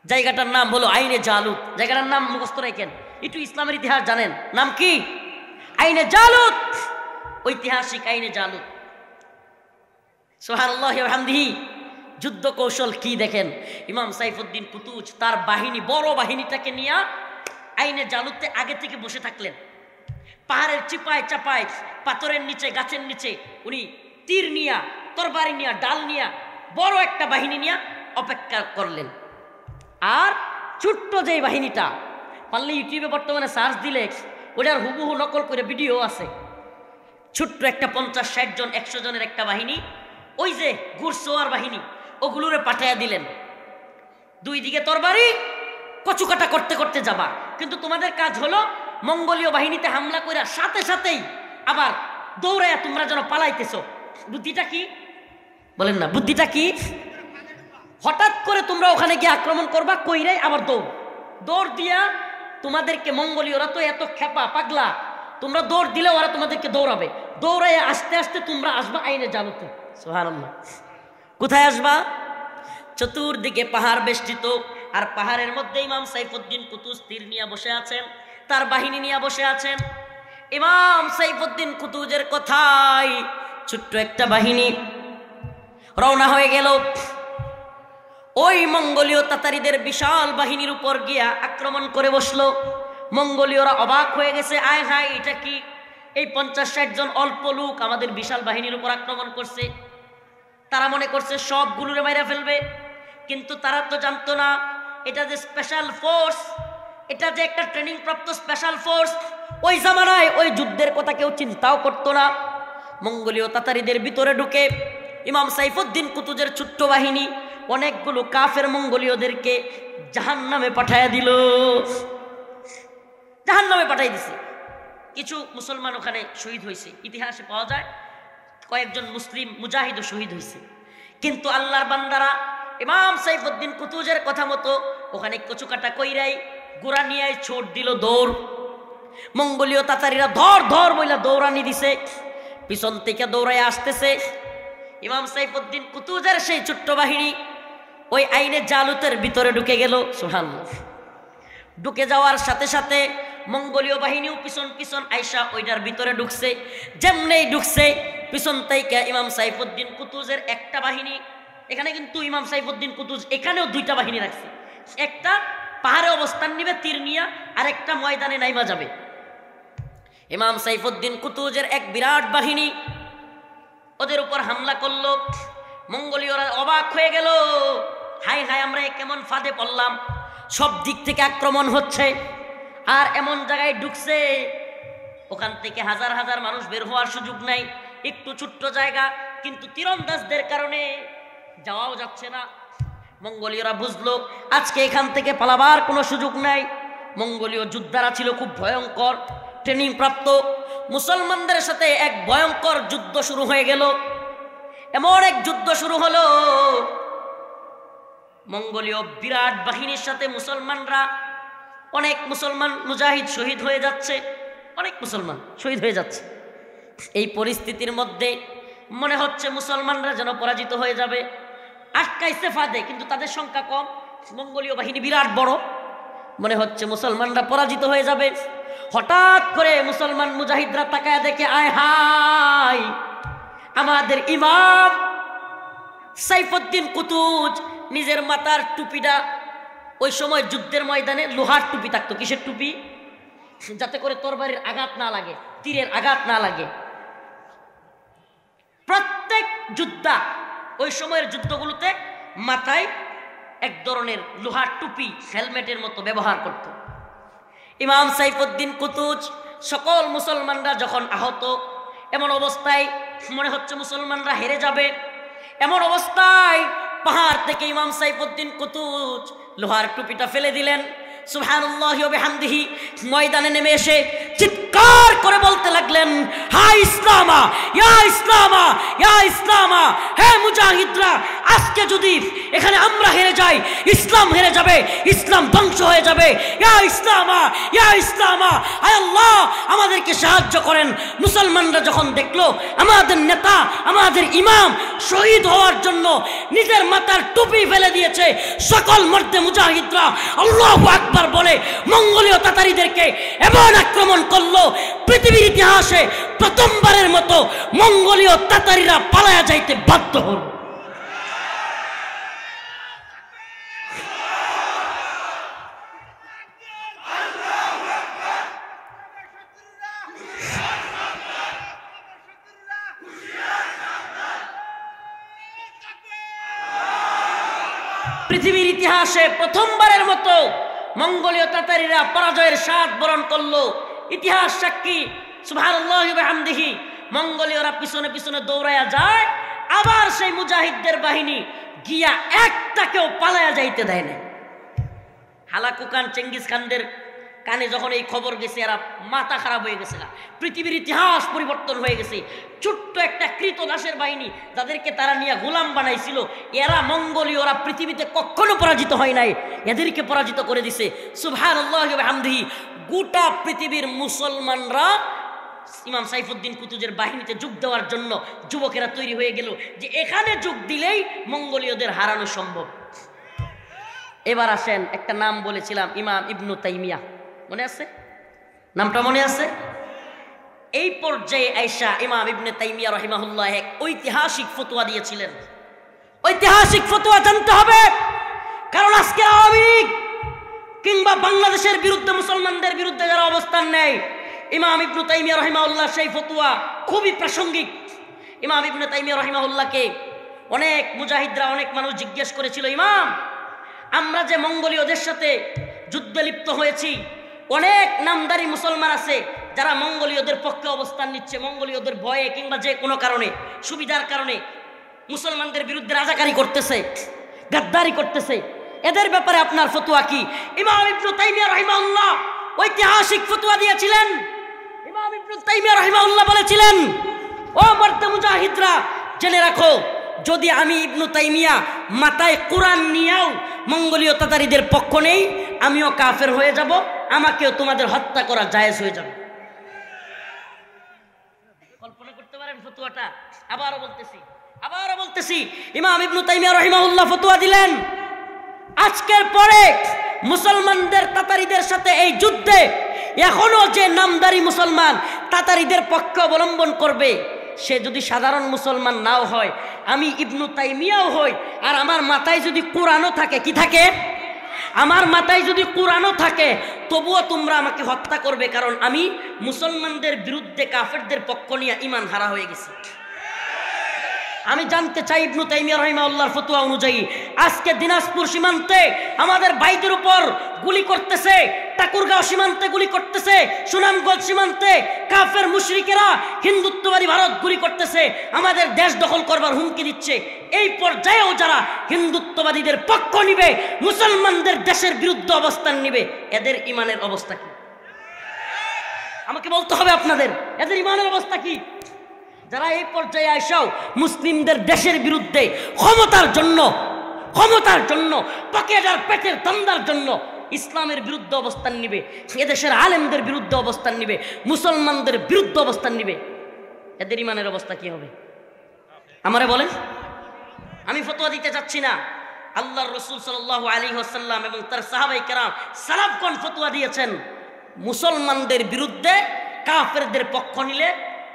A: জায়গাটার নাম হলো আইনে জালুত। জায়গাটার নাম মুখস্থ রাখেন, একটু ইসলামের ইতিহাস জানেন। নাম কি? আইনে জালুত, ঐতিহাসিক আইনে জালুত। সুবহানাল্লাহি ওয়া বিহামদিহি। যুদ্ধ কৌশল কি দেখেন, ইমাম সাইফুদ্দিন কুতুজ তার বাহিনী, বড় বাহিনীটাকে নিয়ে আইনে জালুতে আগে থেকে বসে থাকলেন। পাহাড়ের চিপায় চাপায়, পাথরের নিচে, গাছের নিচে উনি তীর নিয়া, তরবারি নিয়া, ডাল নিয়া, বড় একটা বাহিনী নিয়া অপেক্ষা করলেন। আর ছোট্ট যে বাহিনীটা, পারলে ইউটিউবে বর্তমানে সার্চ দিলে ওটার হুবহু নকল করে ভিডিও আছে। ছোট্ট একটা 50-60 জন, 100 জনের একটা বাহিনী, ওই যে ঘুরসোয়ার বাহিনী, ওগুলোরে পাঠাইয়া দিলেন। দুই দিকে তরবারি, কচুকাটা করতে করতে যাবা, কিন্তু তোমাদের কাজ হলো মঙ্গোলীয় বাহিনীতে হামলা করে সাথে সাথেই আবার দৌড়াইয়া তোমরা যেন পালাইতেছো। বুদ্ধিটা কি বলেন না? বুদ্ধিটা কি? হঠাৎ করে তোমরা ওখানে গিয়ে আক্রমণ করবা, কইরাই আবার দৌড় দিয়া তোমাদেরকে, মঙ্গোলীয়রা তো এত খেপা পাগলা, তোমরা দৌড় দিলে ওরা তোমাদেরকে দৌড়াবে, দৌড়াইয়া আস্তে আস্তে তোমরা আসবা আইনে জালুতে। সুবহানাল্লাহ। কোথায় আসবা? চতুর্দিকে পাহাড় বেষ্টিত, আর পাহাড়ের মধ্যে ইমাম সাইফুদ্দিন কুতুজ তীর নিয়ে বসে আছেন, তার বাহিনী নিয়ে বসে আছেন। ইমাম সাইফুদ্দিন কুতুজের কথাই ছোট্ট একটা বাহিনী রওনা হয়ে গেল ওই মঙ্গোলীয় তাতারিদের বিশাল বাহিনীর উপর গিয়া আক্রমণ করে বসলো। মঙ্গোলীয়রা অবাক হয়ে গেছে, আয় হায়, এটা কি? এই 50-60 জন অল্প লোক আমাদের বিশাল বাহিনীর উপর আক্রমণ করছে। তারা মনে করছে সবগুলোরে মাইরা ফেলবে, কিন্তু তারা তো জানতো না এটা যে স্পেশাল ফোর্স, এটা যে একটা ট্রেনিং প্রাপ্ত স্পেশাল ফোর্স, ওই জামানায় ওই যুদ্ধের কথা কেউ চিন্তাও করতো না। মঙ্গোলীয় তাতারিদের ভিতরে ঢুকে ইমাম সাইফুদ্দিন কুতুজের ছোট্ট বাহিনী অনেকগুলো কাফের মঙ্গোলীয়দেরকে জাহান্নামে পাঠায় দিল, জাহান্নামে পাঠাই দিছে। কিছু মুসলমান ওখানে শহীদ হয়েছে, ইতিহাসে পাওয়া যায় কয়েকজন মুসলিম মুজাহিদও শহীদ হয়েছে। কিন্তু আল্লাহর বান্দারা ইমাম সাইফুদ্দিন কুতুজের কথা মতো ওখানে কচুকাটা কইরাই গোড়া নিয়ে ছোট দিল দৌড়। মঙ্গোলীয় তাতারিরা ধর ধর বইলা দৌড়ানি দিছে, পিছন থেকে দৌড়ায় আসতেছে। ইমাম সাইফুদ্দিন কুতুজের সেই ছোট্ট বাহিনী ওই আইনে জালুতের ভিতরে ঢুকে গেল। সুবহানাল্লাহ। ঢুকে যাওয়ার সাথে সাথে মঙ্গোলীয় বাহিনীও পিছন পিছন আইসা ওইটার ভিতরে ঢুকছে। যেমনেই ঢুকছে পিছন থেকে ইমাম সাইফুদ্দিন কুতুজের একটা বাহিনী, এখানে কিন্তু ইমাম সাইফুদ্দিন কুতুজ এখানেও দুইটা বাহিনী রাখছে, একটা পাহাড়ে অবস্থান নিবে তীর নিয়া, আর একটা ময়দানে নাইমা যাবে। ইমাম সাইফুদ্দিন কুতুজের এক বিরাট বাহিনী ওদের উপর হামলা করলো। মঙ্গোলীয়রা অবাক হয়ে গেল, হাই হাই আমরা কেমন ফাঁদে পড়লাম, সব দিক থেকে আক্রমণ হচ্ছে, আর এমন জায়গায় ঢুকছে ওখান থেকে হাজার হাজার মানুষ বের হওয়ার সুযোগ নাই, একটু ছোট্ট জায়গা, কিন্তু তীরন্দাজদের কারণে যাওয়াও যাচ্ছে না। মঙ্গোলীয়রা বুঝলো আজকে এখান থেকে পালাবার কোনো সুযোগ নাই। মঙ্গোলীয় যোদ্ধারা ছিল খুব ভয়ঙ্কর, ট্রেনিং প্রাপ্ত। মুসলমানদের সাথে এক ভয়ঙ্কর যুদ্ধ শুরু হয়ে গেল। এমন এক যুদ্ধ শুরু হলো, মঙ্গোলীয় বিরাট বাহিনীর সাথে মুসলমানরা, অনেক মুসলমান মুজাহিদ শহীদ হয়ে যাচ্ছে, অনেক মুসলমান শহীদ হয়ে যাচ্ছে। এই পরিস্থিতির মধ্যে মনে হচ্ছে মুসলমানরা যেন পরাজিত হয়ে যাবে। আটকাইছে ফাঁদে, কিন্তু তাদের সংখ্যা কম, মঙ্গোলীয় বাহিনী বিরাট বড়, মনে হচ্ছে মুসলমানরা পরাজিত হয়ে যাবে। হঠাৎ করে মুসলমান মুজাহিদরা তাকায় দেখে, আয় হায়, আমাদের ইমাম সাইফুদ্দিন কুতুজ নিজের মাথার টুপিটা, ওই সময় যুদ্ধের ময়দানে লোহার টুপি থাকতো। কিসের টুপি? যাতে করে তরবারির আঘাত না লাগে, তীরের আঘাত না লাগে। প্রত্যেক যোদ্ধা ওই সময়ের যুদ্ধগুলোতে মাথায় এক ধরনের লোহার টুপি, হেলমেটের মতো ব্যবহার করত। ইমাম সাইফুদ্দিন কুতুজ, সকল মুসলমানরা যখন আহত, এমন অবস্থায় মনে হচ্ছে মুসলমানরা হেরে যাবে, এমন অবস্থায় পাহাড় থেকে ইমাম সাইফুদ্দিন কুতুজ লোহার টুপিটা ফেলে দিলেন। সুবহানাল্লাহি ওয়া বিহামদিহি, ময়দানে নেমে এসে চিৎকার করে বলতে লাগলেন, হায় ইসলামা, ইয়া ইসলামা, ইয়া ইসলামা, হে মুজাহিদরা, আজকে যদি এখানে আমরা হেরে যাই, ইসলাম হেরে যাবে, ইসলাম ধ্বংস হয়ে যাবে। ইয়া ইসলামা, ইয়া ইসলামা, হায় আল্লাহ আমাদেরকে সাহায্য করেন। মুসলমানরা যখন দেখলো আমাদের নেতা, আমাদের ইমাম শহীদ হওয়ার জন্য নিজের মাথার টুপি ফেলে দিয়েছে, সকল মর্দে মুজাহিদরা আল্লাহু আকবার বলে মঙ্গোলীয় তাতারিদেরকে এমন আক্রমণ করলো, পৃথিবীর ইতিহাসে প্রথমবারের মতো মঙ্গোলীয় তাতারিরা পালায়া যাইতে বাধ্য হল। পৃথিবীর ইতিহাসে প্রথমবারের মতো মঙ্গোলীয় তাতারিরা পরাজয়ের স্বাদ বরণ করলো। ইতিহাস সাক্ষী। সুবহানাল্লাহি ওয়া বিহামদিহি। মঙ্গোলীয়রা পিছনে পিছনে দৌড়ায়া যায়, আবার সেই মুজাহিদদের বাহিনী গিয়া একটাকেও পালায়া যাইতে দেয় না। হালাকু খান, চেঙ্গিস খানদের কানে যখন এই খবর গেছে, এরা মাথা খারাপ হয়ে গেছে, পৃথিবীর ইতিহাস পরিবর্তন হয়ে গেছে। ছোট্ট একটা কৃতদাসের বাহিনী, যাদেরকে তারা নিয়ে গোলাম বানাইছিল, এরা মঙ্গোলীয়রা পৃথিবীতে কখনো পরাজিত হয় নাই, এদেরকে পরাজিত করে দিছে। সুবহানাল্লাহি ওয়া বিহামদিহি। গোটা পৃথিবীর মুসলমানরা ইমাম সাইফুদ্দিন কুতুজের বাহিনীতে যোগ দেওয়ার জন্য যুবকেরা তৈরি হয়ে গেল, যে এখানে যোগ দিলেই মঙ্গোলীয়দের হারানো সম্ভব। এবার আসেন, একটা নাম বলেছিলাম, ইমাম ইবনু তাইমিয়া, মনে আছে? নামটা মনে আছে? এই পর্যায়ে আয়েশা ইমাম ইবনে তাইমিয়া রাহিমাহুল্লাহ এক ঐতিহাসিক ফতোয়া দিয়েছিলেন। ঐতিহাসিক ফতোয়া জানতে হবে, কারণ আজকে আওয়ামী লীগ কিংবা বাংলাদেশের বিরুদ্ধে, মুসলমানদের বিরুদ্ধে যারা অবস্থান নেয়, ইমাম ইবনু তাইমিয়া রাহিমাহুল্লাহ সেই ফতোয়া খুবই প্রাসঙ্গিক। ইমাম ইবনে তাইমিয়া রাহিমাহুল্লাহকে অনেক মুজাহিদরা, অনেক মানুষ জিজ্ঞেস করেছিল, ইমাম আমরা যে মঙ্গোলীয়দের সাথে যুদ্ধে লিপ্ত হয়েছি, অনেক নামদারি মুসলমান আছে যারা মঙ্গোলীয়দের পক্ষে অবস্থান নিচ্ছে, মঙ্গোলীয়দের ভয়ে কিংবা যে কোনো কারণে, সুবিধার কারণে মুসলমানদের বিরুদ্ধে রাজাকারি করতেছে, গাদ্দারি করতেছে। এদের ব্যাপারে আপনার ফতোয়া কি? ইমাম ইবনে তাইমিয়া রাহিমাহুল্লাহ ঐতিহাসিক ফতোয়া দিয়েছিলেন। ইমাম ইবনে তাইমিয়া রাহিমাহুল্লাহ বলেছিলেন, ও মর্দে মুজাহিদরা, জেনে রাখো, যদি আমি ইবনে তাইমিয়া মাথায় কোরআন নিয়েও মঙ্গোলীয় তাতারিদের পক্ষ নেই, আমিও কাফের হয়ে যাব, আমাকেও তোমাদের হত্যা করা জায়েজ হয়ে যাবে। কল্পনা করতে পারেন ফতোয়াটা? আবারও বলতেছি, ইমাম ইবনে তাইমিয়া রাহিমাহুল্লাহ ফতোয়া দিলেন, আজকের পরে মুসলমানদের তাতারিদের সাথে এই যুদ্ধে এখনো যে নামদারি মুসলমান তাতারিদের পক্ষ অবলম্বন করবে, সে যদি সাধারণ মুসলমান নাও হয়, আমি ইবনে তাইমিয়াও হই, আর আমার মাথায় যদি কোরআনও থাকে, কি থাকে? আমার মাথায় যদি কোরআনও থাকে, তবুও তোমরা আমাকে হত্যা করবে, কারণ আমি মুসলমানদের বিরুদ্ধে কাফেরদের পক্ষ নিয়ে ঈমান হারা হয়ে গেছি। আমি জানতে চাই ইবনে তাইমিয়া রাহিমাহুল্লাহর ফতোয়া অনুযায়ী আজকে দিনাজপুর সীমান্তে আমাদের ভাইদের উপর গুলি করতেছে, ঠাকুরগাঁও সীমান্তে গুলি করতেছে, সুনামগঞ্জ সীমান্তে কাফের মুশরিকেরা হিন্দুত্ববাদী ভারত গুলি করতেছে, আমাদের দেশ দখল করবার হুমকি দিচ্ছে। এই পর্যায়েও যারা হিন্দুত্ববাদীদের পক্ষ নিবে, মুসলমানদের দেশের বিরুদ্ধে অবস্থান নিবে, এদের ইমানের অবস্থা কি? আমাকে বলতে হবে আপনাদের, এদের ইমানের অবস্থা কি? যারা এই পর্যায়ে আইসাও মুসলিমদের দেশের বিরুদ্ধে ক্ষমতার জন্য পকেটার পেটের ধান্দার জন্য ইসলামের বিরুদ্ধে অবস্থান নিবে, এদেশের আলেমদের বিরুদ্ধে অবস্থান নিবে, মুসলমানদের বিরুদ্ধে অবস্থান নিবে, এদের ইমানের অবস্থা কি হবে? আমারে বলেন। আমি ফতোয়া দিতে যাচ্ছি না, আল্লাহর রাসূল সাল্লাল্লাহু আলাইহি ওয়াসাল্লাম এবং তার সাহাবায়ে কেরাম সালাফগণ ফতোয়া দিয়েছেন, মুসলমানদের বিরুদ্ধে কাফেরদের পক্ষ নিলে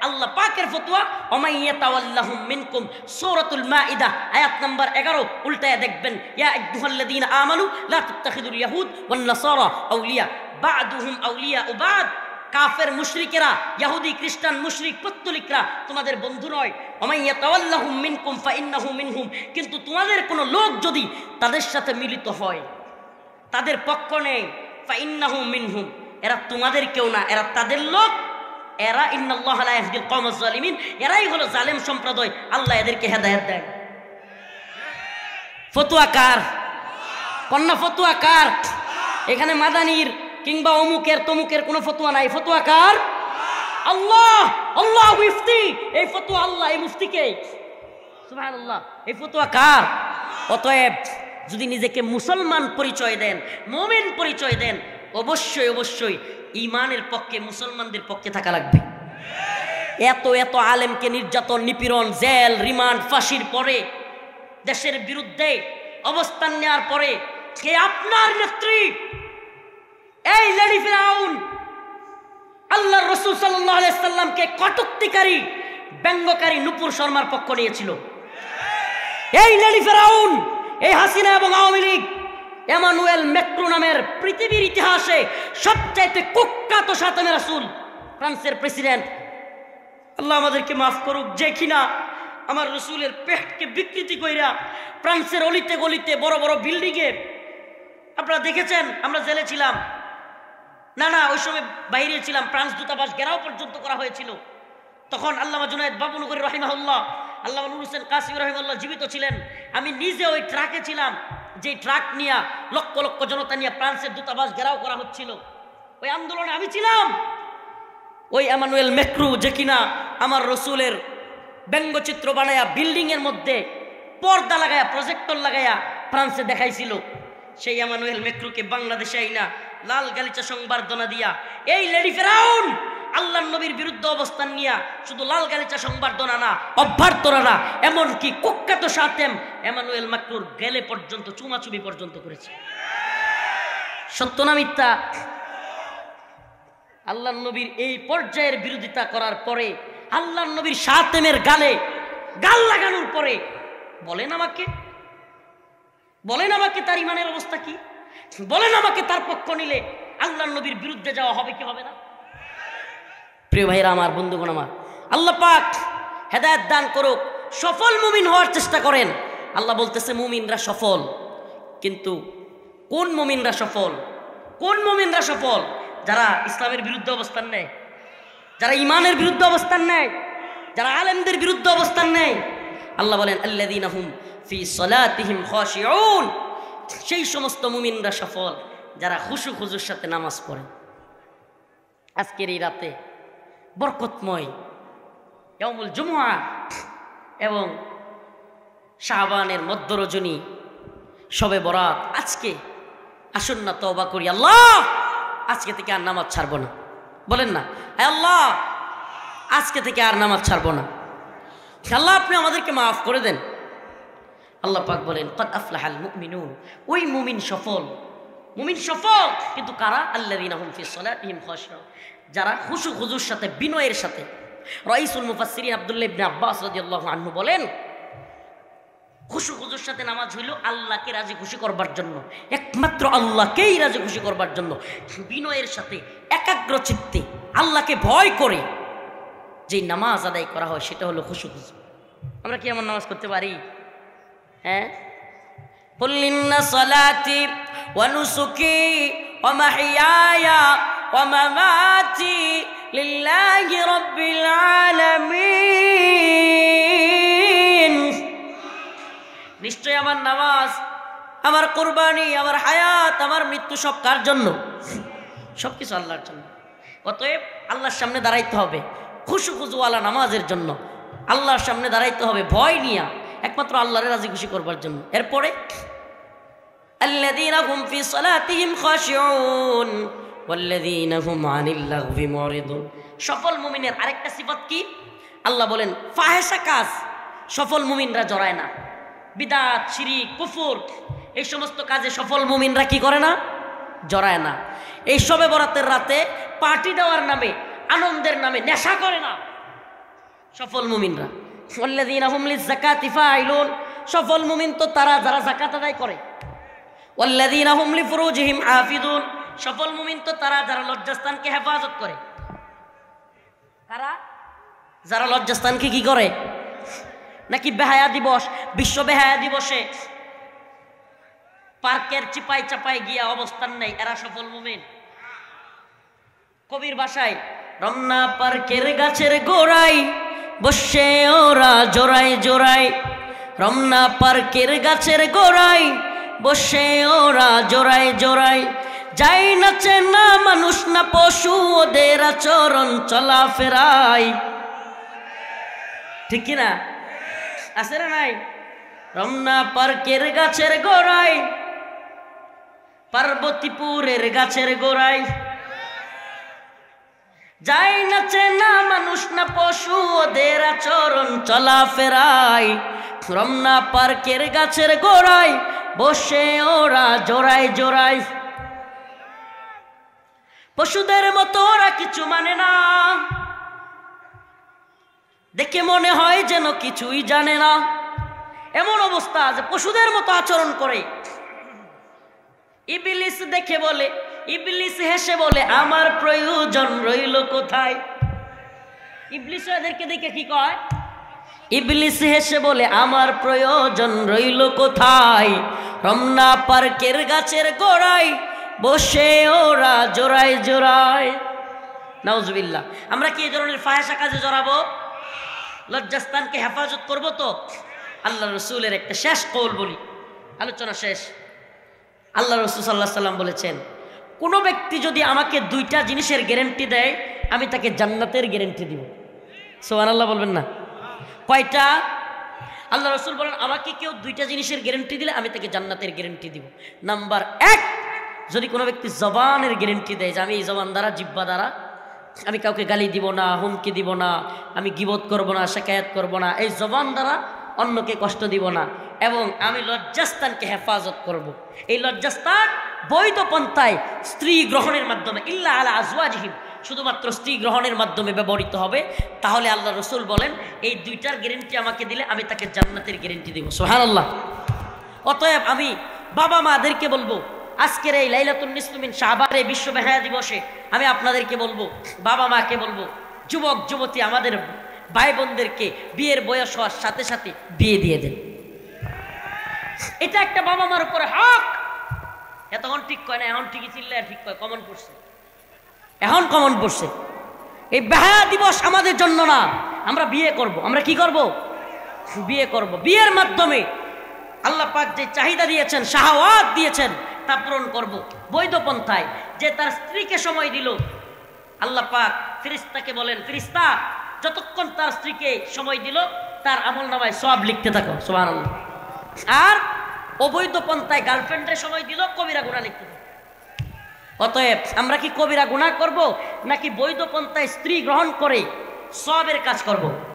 A: আল্লাহ পাকের ফতোয়া, ওমাইয়াতাওয়াল্লাহুম মিনকুম, সূরাতুল মাইদা আয়াত নাম্বার 11, উল্টায়া দেখবেন, ইয়া আইয়ুহাল্লাযীনা আমানু লা তাত্তাখিযুল ইয়াহুদ ওয়ান নাসারা আউলিয়া বা'দুহুম আউলিয়া বা'দ। কাফের মুশরিকেরা, ইহুদি খ্রিস্টান মুশরিক পত্তলিকরা তোমাদের বন্ধু নয়। ওমাইয়াতাওয়াল্লাহুম মিনকুম ফাইন্নাহু মিনহুম, কিন্তু তোমাদের কোনো লোক যদি তাদের সাথে মিলিত হয়, তাদের পক্ষ নেই, ফাইন্নাহু মিনহুম, এরা তোমাদের কেউ না, এরা তাদের লোক, এরা ইন্নাল্লাহা লা ইয়াহদিল কওমাজ জালিমিন, এরাই হলো জালেম সম্প্রদায়, আল্লাহ এদেরকে হেদায়েত দেন। ফতোয়া কার? কন্যা ফতোয়া কার? এখানে মাদানির কিংবা অমুকের তমুকের কোনো ফতোয়া নাই, ফতোয়া কার? আল্লাহ। আল্লাহ মুফতি, এই ফতোয়া আল্লাহ, এই মুফতিকে, সুবহানাল্লাহ, এই ফতোয়া কার? অতএব যদি নিজেকে মুসলমান পরিচয় দেন, মুমিন পরিচয় দেন, অবশ্যই ঈমানের পক্ষে, মুসলমানদের পক্ষে থাকা লাগবে। এত আলেমকে নির্যাতন, নিপীড়ন, জেল, রিমান্ড, ফাঁসির পরে দেশের বিরুদ্ধে অবস্থান নেওয়ার পরে কে আপনার নেত্রী? এই লেডি ফিরাউন আল্লাহর রাসূল সাল্লাল্লাহু আলাইহি সাল্লামকে কটূক্তিকারী, ব্যঙ্গকারী নূপুর শর্মার পক্ষ নিয়েছিল। এই লেডি ফিরাউন, এই হাসিনা এবং আওয়ামী লীগ, এমানুয়েল ম্যাক্রো নামের পৃথিবীর ইতিহাসে সবচাইতে কুখ্যাত সাতেমে রাসূল, ফ্রান্সের প্রেসিডেন্ট, আল্লাহ আমাদেরকে মাফ করুক, যে কিনা আমার রসুলের পেটকে বিকৃতি কইরা ফ্রান্সের অলিতে গলিতে বড় বড় বিল্ডিংয়ে, আপনারা দেখেছেন, আমরা জেলে ছিলাম, না ওই সময় বাইরে ছিলাম, ফ্রান্স দূতাবাস ঘেরাও পর্যন্ত করা হয়েছিল। তখন আল্লামা জুনায়েদ বাবুনগরী রাহিমাহুল্লাহ, আল্লামা নূর হোসেন কাসিম রাহিমাহুল্লাহ জীবিত ছিলেন। আমি নিজে ওই ট্রাকে ছিলাম, যে ট্রাক নিয়ে লক্ষ লক্ষ জনতা নিয়ে ফ্রান্সের দূতাবাস ঘেরাও করা হচ্ছিল। ওই আন্দোলনে আমি ছিলাম। ওই এমানুয়েল ম্যাক্রো, যে কিনা আমার রসুলের ব্যঙ্গচিত্র বানায়া বিল্ডিং এর মধ্যে পর্দা লাগায়া, প্রজেক্টর লাগায়া ফ্রান্সে দেখাইছিল, সেই এমানুয়েল ম্যাক্রোকে বাংলাদেশে আইনা লাল গালিচা সংবর্ধনা দিয়া এই লেডি ফিরাউন আল্লাহর নবীর বিরুদ্ধে অবস্থান নিয়া শুধু লাল গালিচা সংবর্ধনা না, অভ্যর্থনা না, এমনকি কুখ্যাত সাতেম এমানুয়েল ম্যাক্রোর গেলে পর্যন্ত চুমাচুমি পর্যন্ত করেছে। সত্য না মিথ্যা? আল্লাহর নবীর এই পর্যায়ের বিরোধিতা করার পরে, আল্লাহর নবীর সাতেমের গালে গাল লাগানোর পরে বলেন আমাকে তার ইমানের অবস্থা কি? বলেন আমাকে তার পক্ষ নিলে আল্লাহর নবীর বিরুদ্ধে যাওয়া হবে কি হবে না? প্রিয় ভাইরা আমার, বন্ধুগণ আমার, আল্লাহ পাক হেদায়েত দান করুক। সফল মুমিন হওয়ার চেষ্টা করেন। আল্লাহ বলতেছে মুমিনরা সফল, কিন্তু কোন মুমিনরা সফল? কোন মুমিনরা সফল? যারা ইসলামের বিরুদ্ধে অবস্থান নেয়, যারা ইমানের বিরুদ্ধে অবস্থান নেয়, যারা আলেমদের বিরুদ্ধে অবস্থান নেয়। আল্লাহ বলেন আল্লাযীনা হুম ফি সালাতিহিম খাশিউন, সেই সমস্ত মুমিনরা সফল যারা খুশু খুজুর সাথে নামাজ পড়ে। আজকের এই রাতে বরকতময় ইয়াউমুল জুমআ এবং শাবানের মধ্য রজনী, শবে বরাত, আজকে আসুন না তওবা করি, আল্লাহ আজকে থেকে আর নামাজ ছাড়বো না। বলেন না, আল্লাহ আজকে থেকে আর নামাজ ছাড়বো না। আল্লাহ আপনি আমাদেরকে মাফ করে দেন। আল্লাহ পাক বলেন ক্বাদ আফলাহাল মুমিনুন, ওই মুমিন সফল। মুমিন সফল কিন্তু কারা? আল্লাযীনা হুম ফি সালাতিহিম খাশিউন, যারা খুশু খুজুর সাথে, বিনয়ের সাথে। রাইসুল মুফাসসিরিন আব্দুল্লাহ ইবনে আব্বাস রাদিয়াল্লাহু আনহু বলেন, খুশু খুজুর সাথে নামাজ হইল আল্লাহকে রাজি খুশি করবার জন্য, একমাত্র আল্লাহকেই রাজি খুশি করবার জন্য, বিনয়ের সাথে একাগ্র চিত্তে আল্লাহকে ভয় করে যে নামাজ আদায় করা হয় সেটা হলো খুশু খুজু। আমরা কি এমন নামাজ করতে পারি? হ্যাঁ, কুল ইন্না সালাতি ওয়া নুসুকি ওয়া মাহইয়ায়া ওয়া মামাতি লিল্লাহি রাব্বিল আলামিন, নিশ্চয় আমার নামাজ, আমার কুরবানি, আমার হায়াত, আমার মৃত্যু সব কার জন্য? সবকিছু আল্লাহর জন্য। অতএব আল্লাহর সামনে দাঁড়াইতে হবে খুশু খুজুওয়ালা নামাজের জন্য, আল্লাহর সামনে দাঁড়াইতে হবে ভয় নিয়া, একমাত্র আল্লাহরে রাজি খুশি করবার জন্য। এরপরে আল্লাযীনা হুম ফি সালাতিহিম খাশিউন ওয়াল্লাযীনা হুম আনিল লাগবি মুরিদুন। সফল মুমিনের আরেকটা সিফাত কি? আল্লাহ বলেন ফাহেশা কাজ সফল মুমিনরা জড়ায় না। বিদআত, শিরিক, কুফর, এই সমস্ত কাজে সফল মুমিনরা কি করে না? জড়ায় না। এই শবে বরাতের রাতে পার্টি দেওয়ার নামে, আনন্দের নামে নেশা করে না সফল মুমিনরা। ওয়াল্লাযীনা হুম লিয-যাকাতি ফাইলুন, সফল মুমিন তো তারা যারা যাকাত আদায় করে। ওয়াল্লাযীনা হুম লিফুরুজিহিম হাফিজুন, সফল মুমিন তো তারা যারা লজ্জাস্থানকে হেফাজত করে। কারা? যারা লজ্জাস্থানকে কি করে? নাকি বেহায়া দিবস, বিশ্ব বেহায়া দিবসে পার্কের চিপাই চাপাই গিয়া অবস্থান নেই, এরা সফল মুমিন। কবির ভাষায়, রমনা পার্কের গাছের গোড়ায় বসে ওরা জোড়ায় জোড়ায়, রমনা পার্কের গাছের গোড়ায় বসে ওরা জোড়ায় জোড়ায়, যাই নাচে না মানুষ না পশু, ওদের আচরণ চলাফেরায়। ঠিক কিনা? আছে না নাই? রমনা পার্কের গাছের গোড়ায়, পার্বতীপুরের গাছের গোড়ায়, যাই নাচে না মানুষ না পশু, ওদের আচরণ চলাফেরায়, রমনা পার্কের গাছের গোড়ায় বসে ওরা জোড়ায় জোড়ায়। পশুদের মতো ওরা কিছু মানে না, দেখে মনে হয় যেন কিছুই জানে না। এমন অবস্থা যে পশুদের মতো আচরণ করে। ইবলিস দেখে বলে, ইবলিস হেসে বলে আমার প্রয়োজন রইল কোথায়। ইবলিস এদেরকে দেখে কি কয়? ইবলিস হেসে বলে আমার প্রয়োজন রইল কোথায়, রমনা পার্কের গাছের গোড়ায় বসে ওরা জোড়ায় জোড়ায়। নাউজুবিল্লাহ। আমরা কি এই ধরনের ফাহেশা কাজে জড়াবো? লজ্জাস্থানকে হেফাজত করব তো? আল্লাহ রসুলের একটা শেষ কওল বলি, আলোচনা শেষ। আল্লাহ রসুল সাল্লাল্লাহু আলাইহি ওয়াসাল্লাম বলেছেন, কোনো ব্যক্তি যদি আমাকে দুইটা জিনিসের গ্যারান্টি দেয়, আমি তাকে জান্নাতের গ্যারান্টি দিব। সুবহানাল্লাহ বলবেন না? কয়টা? আল্লাহ রসুল বলেন, আমাকে কেউ দুইটা জিনিসের গ্যারান্টি দিলে আমি তাকে জান্নাতের গ্যারান্টি দিব। নাম্বার 1, যদি কোনো ব্যক্তি জবানের গ্যারান্টি দেয় যে আমি এই জবান দ্বারা, জিহ্বা দ্বারা আমি কাউকে গালি দিব না, হুমকি দিব না, আমি গীবত করব না, শিকায়াত করব না, এই জবান দ্বারা অন্যকে কষ্ট দিব না, এবং আমি লজ্জাস্থানকে হেফাজত করব। এই লজ্জাস্থান বৈধ পন্থায় স্ত্রী গ্রহণের মাধ্যমে, ইল্লা আলা আজওয়াজিহিম, শুধুমাত্র স্ত্রী গ্রহণের মাধ্যমে ব্যবহৃত হবে। তাহলে আল্লাহ রসুল বলেন, এই দুইটার গ্যারান্টি আমাকে দিলে আমি তাকে জান্নাতের গ্যারান্টি দেব। সুবহানাল্লাহ। অতএব আমি বাবা মাদেরকে বলবো, আজকের এই লাইলাতুন নিসফ মিন শাবান এই বিশ্ব বেহায়া দিবসে আমি আপনাদেরকে বলবো, বাবা মাকে বলবো, যুবক যুবতী আমাদের ভাই বোনদেরকে বিয়ের বয়স হওয়ার সাথে সাথে বিয়ে দিয়ে দেন। এটা একটা বাবা মার উপরে হক। এতক্ষণ ঠিক কয় না, এখন ঠিকই চিল্লে ঠিক কয়, কমন পড়ছে, এখন কমন পড়ছে। এই বেহায়া দিবস আমাদের জন্য না, আমরা বিয়ে করব। আমরা কি করব? বিয়ে করব। বিয়ের মাধ্যমে আল্লাহ পাক যে চাহিদা দিয়েছেন, শাহওয়াত দিয়েছেন, তা পূরণ করব বৈধ পন্থায়। যে তার স্ত্রীকে সময় দিল, আল্লাহ পাক ফেরেশতাকে বলেন, ফেরেশতা যতক্ষণ তার স্ত্রীকে সময় দিল তার আমলনামায় সওয়াব লিখতে থাকো, সুবহানাল্লাহ। আর অবৈধ পন্থায় গার্লফ্রেন্ডের সময় দিল, কবিরা গুনাহ লিখতে থাকো। অতএব আমরা কি কবিরা গুনাহ করব নাকি বৈধ পন্থায় স্ত্রী গ্রহণ করে সওয়াবের কাজ করব?